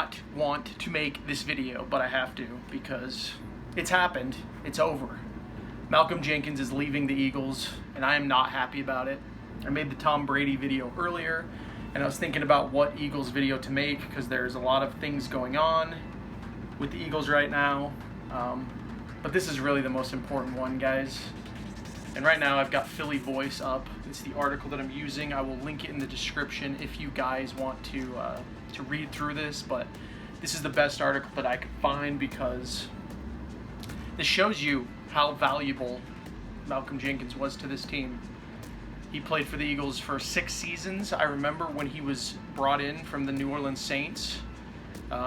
not want to make this video, but I have to because it's happened. It's over. Malcolm Jenkins is leaving the Eagles, and I am not happy about it. I made the Tom Brady video earlier, and I was thinking about what Eagles video to make because there's a lot of things going on with the Eagles right now. But this is really the most important one, guys. And right now I've got Philly Voice up. It's the article that I'm using. I will link it in the description if you guys want to read through this. But this is the best article that I could find because this shows you how valuable Malcolm Jenkins was to this team. He played for the Eagles for 6 seasons. I remember when he was brought in from the New Orleans Saints.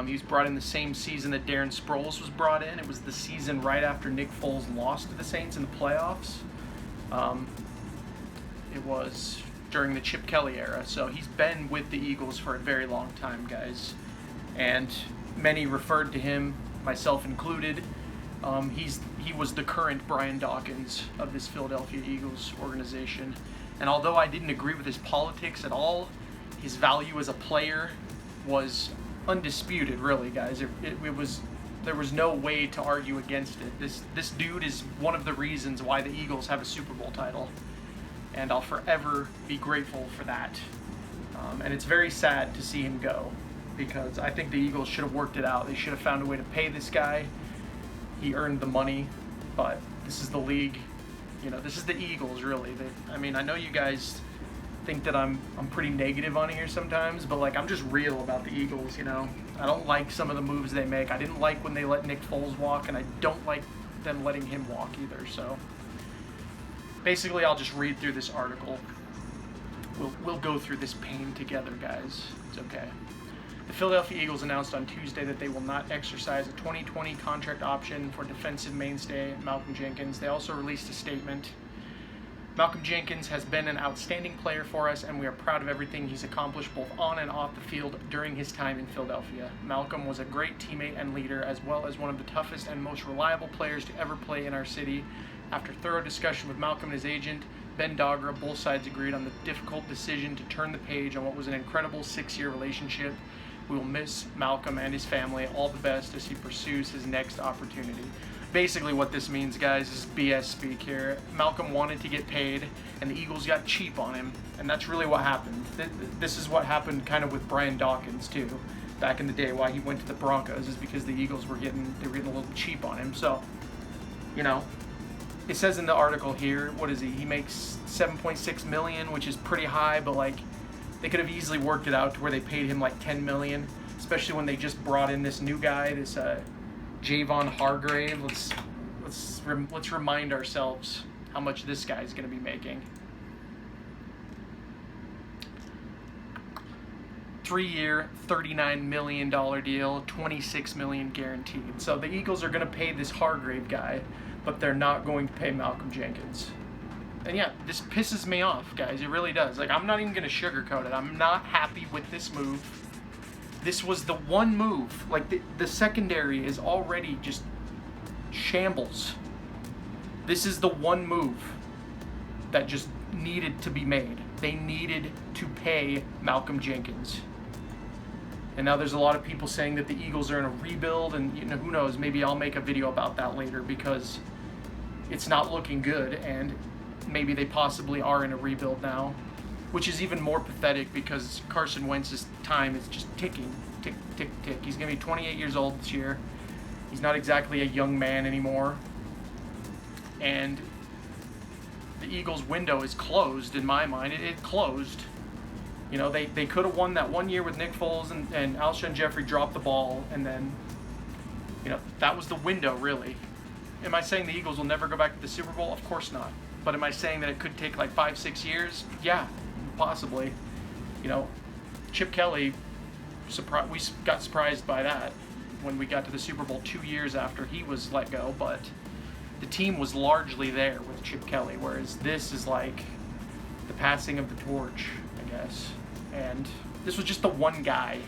He was brought in the same season that Darren Sproles was brought in. It was the season right after Nick Foles lost to the Saints in the playoffs. It was during the Chip Kelly era. So he's been with the Eagles for a very long time, guys. And many referred to him, myself included. He was the current Brian Dawkins of this Philadelphia Eagles organization. And although I didn't agree with his politics at all, his value as a player was undisputed, really, guys. There was no way to argue against it. This dude is one of the reasons why the Eagles have a Super Bowl title, and I'll forever be grateful for that. And it's very sad to see him go because I think the Eagles should have worked it out. They should have found a way to pay this guy. He earned the money, but this is the league. You know, this is the Eagles, really. I mean, I know you guys think that I'm pretty negative on here sometimes, but like I'm just real about the Eagles, you know. I don't like some of the moves they make. I didn't like when they let Nick Foles walk, and I don't like them letting him walk either. So basically I'll just read through this article. We'll go through this pain together, guys. It's okay. The Philadelphia Eagles announced on Tuesday that they will not exercise a 2020 contract option for defensive mainstay Malcolm Jenkins. They also released a statement. Malcolm Jenkins has been an outstanding player for us, and we are proud of everything he's accomplished both on and off the field during his time in Philadelphia. Malcolm was a great teammate and leader, as well as one of the toughest and most reliable players to ever play in our city. After thorough discussion with Malcolm and his agent, Ben Dogra, both sides agreed on the difficult decision to turn the page on what was an incredible 6-year relationship. We will miss Malcolm and his family. All the best as he pursues his next opportunity. Basically what this means, guys, is BS speak here. Malcolm wanted to get paid, and the Eagles got cheap on him, and that's really what happened. This is what happened kind of with Brian Dawkins, too, back in the day. Why he went to the Broncos is because the Eagles were getting a little cheap on him. So, you know, it says in the article here, what is he? He makes $7.6 million, which is pretty high, but like they could have easily worked it out to where they paid him like $10 million, especially when they just brought in this new guy, this Javon Hargrave. Let's remind ourselves how much this guy's going to be making. 3-year, $39 million deal, $26 million guaranteed. So the Eagles are going to pay this Hargrave guy, but they're not going to pay Malcolm Jenkins. And yeah, this pisses me off, guys. It really does. Like, I'm not even going to sugarcoat it. I'm not happy with this move. This was the one move. Like, the secondary is already just shambles. This is the one move that just needed to be made. They needed to pay Malcolm Jenkins. And now there's a lot of people saying that the Eagles are in a rebuild, and you know, who knows, maybe I'll make a video about that later because it's not looking good, and maybe they possibly are in a rebuild now, which is even more pathetic because Carson Wentz's time is just ticking, tick, tick, tick. He's going to be 28 years old this year. He's not exactly a young man anymore. And the Eagles' window is closed in my mind. It closed. You know, they could have won that 1 year with Nick Foles and Alshon Jeffrey dropped the ball, and then, you know, that was the window, really. Am I saying the Eagles will never go back to the Super Bowl? Of course not. But am I saying that it could take like 5-6 years? Yeah, possibly. You know, Chip Kelly, we got surprised by that when we got to the Super Bowl 2 years after he was let go, but the team was largely there with Chip Kelly, whereas this is like the passing of the torch, I guess. And this was just the one guy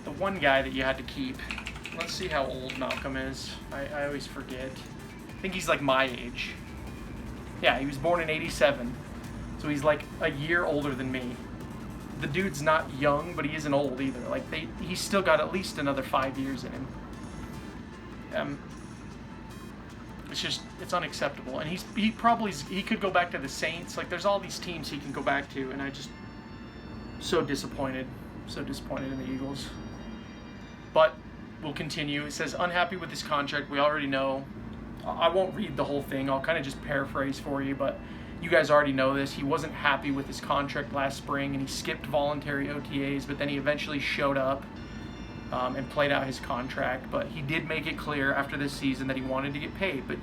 that you had to keep. Let's see how old Malcolm is. I always forget. I think he's like my age. Yeah, he was born in '87, so he's like a year older than me. the dude's not young, but he isn't old either. Like, he's still got at least another 5 years in him. It's unacceptable. And he could go back to the Saints. Like, there's all these teams he can go back to, and so disappointed in the Eagles. But we'll continue. It says, unhappy with his contract. We already know. I won't read the whole thing. I'll kind of just paraphrase for you, but you guys already know this. He wasn't happy with his contract last spring, and he skipped voluntary OTAs, but then he eventually showed up and played out his contract. But he did make it clear after this season that he wanted to get paid. But,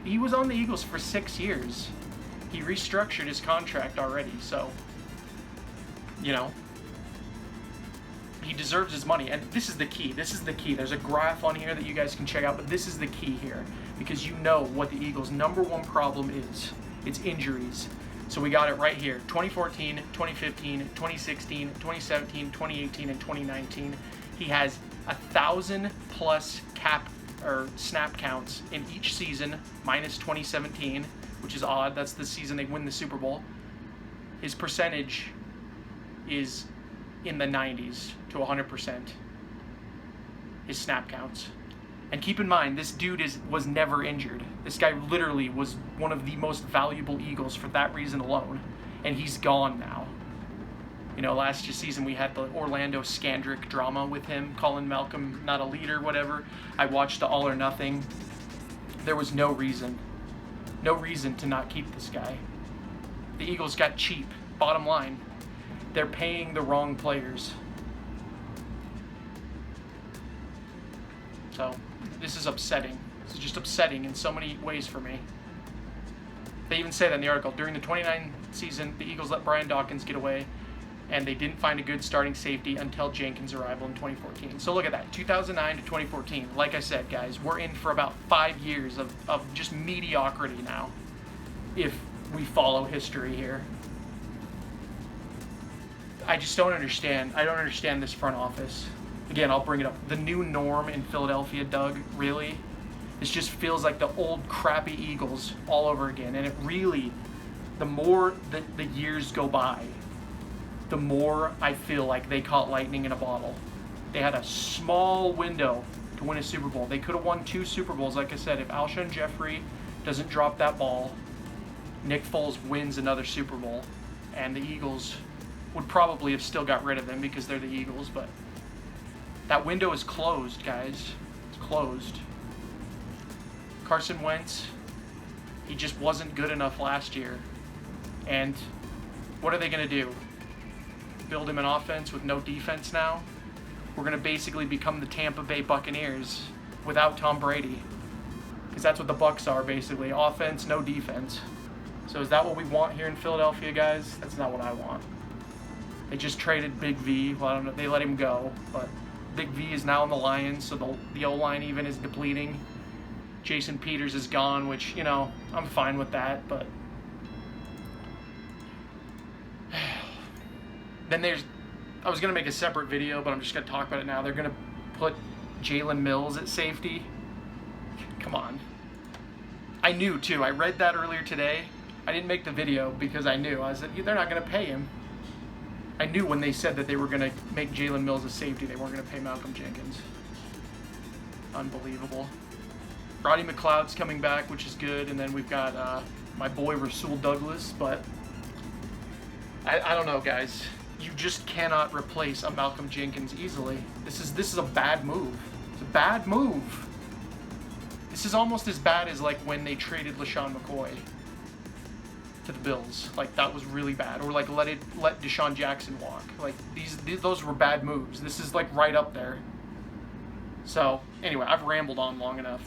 he was on the Eagles for 6 years. He restructured his contract already, so, he deserves his money. And this is the key. There's a graph on here that you guys can check out, but this is the key here, because you know what the Eagles' number one problem is. It's injuries. So we got it right here. 2014, 2015, 2016, 2017, 2018, and 2019. He has 1,000 plus cap or snap counts in each season, minus 2017, which is odd. That's the season they win the Super Bowl. His percentage is in the 90s to 100%. His snap counts. And keep in mind, this dude was never injured. This guy literally was one of the most valuable Eagles for that reason alone. And he's gone now. Last season we had the Orlando Scandrick drama with him, calling Malcolm not a leader, whatever. I watched the All or Nothing. There was no reason to not keep this guy. The Eagles got cheap, bottom line. They're paying the wrong players. So, this is upsetting. This is just upsetting in so many ways for me. They even say that in the article. During the 29 season, the Eagles let Brian Dawkins get away, and they didn't find a good starting safety until Jenkins' arrival in 2014. So look at that, 2009 to 2014. Like I said, guys, we're in for about 5 years of just mediocrity now, if we follow history here. I just don't understand. I don't understand this front office. Again, I'll bring it up. The new norm in Philadelphia, Doug, really? This just feels like the old crappy Eagles all over again. And it really, the more the years go by, the more I feel like they caught lightning in a bottle. They had a small window to win a Super Bowl. They could have won 2 Super Bowls, like I said. If Alshon Jeffrey doesn't drop that ball, Nick Foles wins another Super Bowl, and the Eagles would probably have still got rid of him because they're the Eagles, but that window is closed, guys. It's closed. Carson Wentz, he just wasn't good enough last year. And what are they going to do? Build him an offense with no defense now? We're going to basically become the Tampa Bay Buccaneers without Tom Brady. Because that's what the Bucs are, basically. Offense, no defense. So is that what we want here in Philadelphia, guys? That's not what I want. They just traded Big V. Well, I don't know. They let him go, but Big V is now in the Lions, so the O-line even is depleting. Jason Peters is gone, which, I'm fine with that, but then I was going to make a separate video, but I'm just going to talk about it now. They're going to put Jalen Mills at safety. Come on. I knew, too. I read that earlier today. I didn't make the video because I knew. I said, they're not going to pay him. I knew when they said that they were going to make Jalen Mills a safety, they weren't going to pay Malcolm Jenkins. Unbelievable. Roddy McLeod's coming back, which is good, and then we've got my boy Rasul Douglas, but I don't know, guys. You just cannot replace a Malcolm Jenkins easily. This is a bad move. It's a bad move. This is almost as bad as like when they traded LaShawn McCoy to the Bills. Like, that was really bad. Or like let Deshaun Jackson walk. Like those were bad moves. This is like right up there. So anyway, I've rambled on long enough.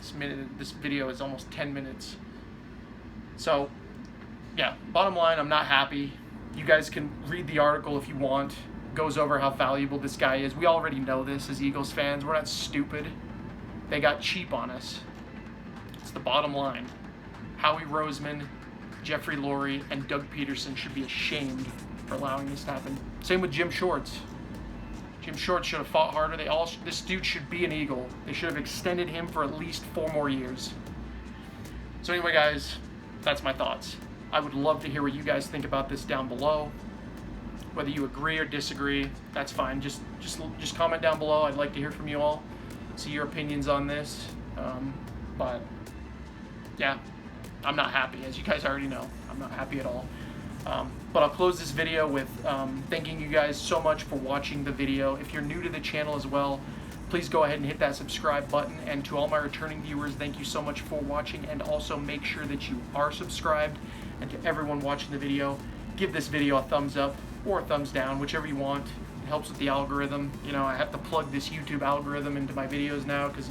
This video is almost 10 minutes. So yeah, bottom line, I'm not happy. You guys can read the article if you want. It goes over how valuable this guy is. We already know this as Eagles fans. We're not stupid. They got cheap on us. It's the bottom line. Howie Roseman, Jeffrey Lurie, and Doug Peterson should be ashamed for allowing this to happen. Same with Jim Shorts. Jim Shorts should have fought harder. This dude should be an Eagle. They should have extended him for at least 4 more years. So anyway, guys, that's my thoughts. I would love to hear what you guys think about this down below. Whether you agree or disagree, that's fine. Just comment down below. I'd like to hear from you all, see your opinions on this. But yeah, I'm not happy, as you guys already know. I'm not happy at all. But I'll close this video with thanking you guys so much for watching the video. If you're new to the channel as well, please go ahead and hit that subscribe button. And to all my returning viewers, thank you so much for watching. And also make sure that you are subscribed. And to everyone watching the video, give this video a thumbs up or a thumbs down, whichever you want. It helps with the algorithm. You know, I have to plug this YouTube algorithm into my videos now, because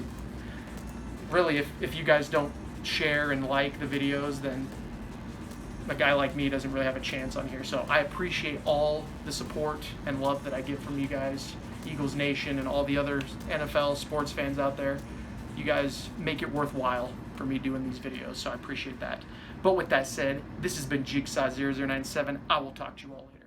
really, if you guys don't share and like the videos, then a guy like me doesn't really have a chance on here. So I appreciate all the support and love that I get from you guys, Eagles Nation, and all the other NFL sports fans out there. You guys make it worthwhile for me doing these videos, so I appreciate that. But with that said, this has been Jigsaw0097. I will talk to you all later.